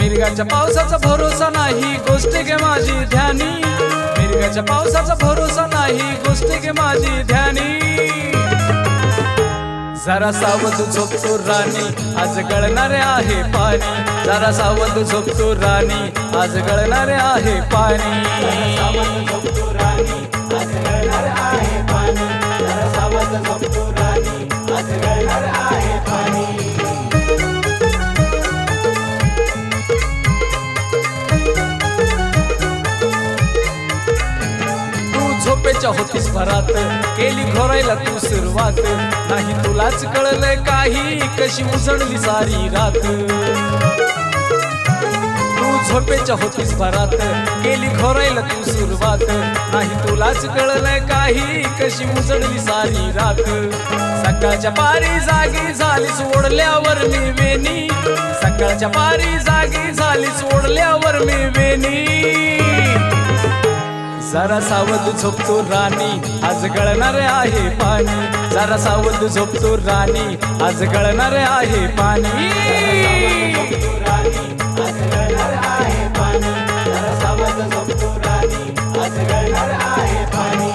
मिरगाच्या पावसाचा भरोसा नाही, गोष्ट घे माझी ध्यानी. मिरगाच्या पावसाचा भरोसा नाही, गोष्ट घे माझी ध्यानी. जरा सावध झोपतो राणी, आज गळणारे आहे पाणी. जरा सावध झोपतो राणी, आज गळणारे आहे पाणी. सावध झोपतो राणी, आज गळणार आहे पाणी. जरा सावध झोपतो राणी, आज गळणार आहे पाणी. झोपेच्या होतीस भरात, केली घोरायला तू सुरुवात. नाही तुलाच कळलंय काही, कशी उजळली सारी रात. तू झोपेच्या होतीस भरात, केली घोरायला तू सुरुवात. नाही तुलाच कळलंय काही, कशी उजळली सारी रात. सकाळच्या पारी जागी झालीस, ओढल्यावर मी वेणी. सकाळच्या पारी जागी झालीस, ओढल्यावर मी वेणी. जरा सावध झोपतो राणी, आज गळणारे आहे पाणी. जरा सावध झोपतो राणी, आज गळणारे आहे पाणी. झोपतो राणी, आज गळणार आहे पाणी. जरा सावध झोपतो राणी, आज गळणार आहे पाणी.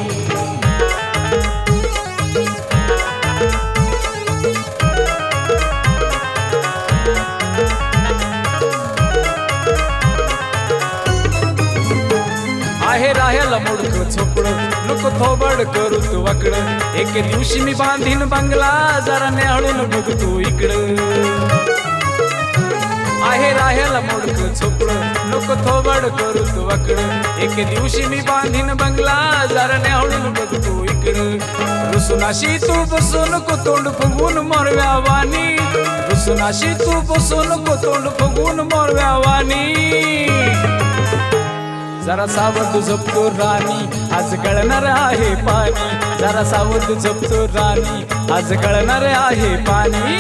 आहे राहायला मोडकं झोपडं, नको थोबड करू तू वाकडं. एक दिवशी मी बांधीन बंगला, जरा न्याहाळून बघ तू इकडं. आहे राहायला मोडकं झोपडं, नको थोबड करू तू वाकडं. एक दिवशी मी बांधीन बंगला, जरा न्याहाळून बघ तू इकडं. रुसुनाशी तू बसू नको तोंड फुगून मोरव्या वाणी. रुसुनाशी तू बसू नको तोंड फुगून मोरव्या वाणी. जरा सावध झोपतो राणी, आज गळणार आहे पाणी. जरा सावध झोपतो राणी, आज गळणार आहे पाणी.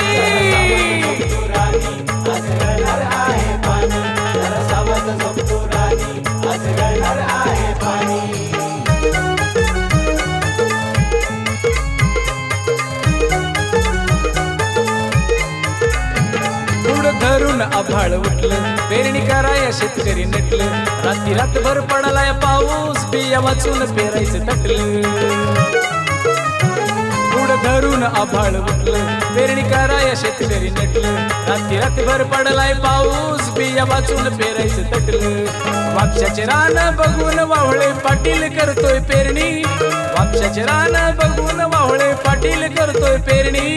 झोपतो राणी, आज गळणार आहे पाणी. जरा सावध झोपतो राणी, आज गळणार आहे पाणी. धरून आभाळ उठलं, पेरणी कराया शेतकरी नटलं. रात्री रातभर पडलाय पाऊस, बिया वाचून पेरायचं तटलं. पुढं धरून आभाळ उठलं, पेरणी कराया शेतकरी नटलं. रात्री रातभर पडलाय पाऊस, बिया वाचून पेरायचं तटलं. वापशाचे रान बघून वावळे पाटील करतोय पेरणी. वापशाचे रान बघून वावळे पाटील करतोय पेरणी.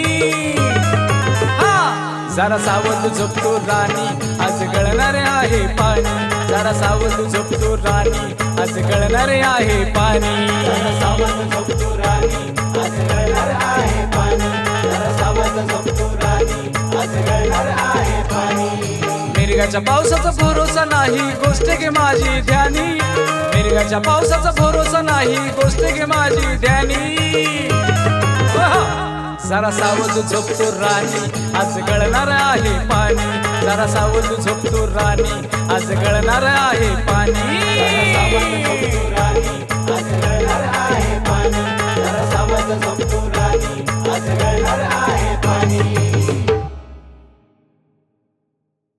जरा सावध झोपतो राणी, आज गळणारे आहे पाणी. जरा सावध झोपतो राणी, आज गळणारे आहे पाणी. जरा सावध झोपतो राणी, आज गळणार आहे पाणी. जरा सावध झोपतो राणी, आज गळणार आहे पाणी. मिरगाच्या पावसाचा भरोसा नाही, गोष्ट घे माझी ध्यानी. मिरगाच्या पावसाचा भरोसा नाही, गोष्ट घे माझी ध्यानी. जरा सावध झोपतो राणी, आज गळणार आहे पाणी. जरा सावध झोपतो राणी, आज गळणार आहे पाणी. सावध झोपतो राणी, आज गळणार आहे पाणी. जरा सावध झोपतो राणी, आज गळणार आहे पाणी.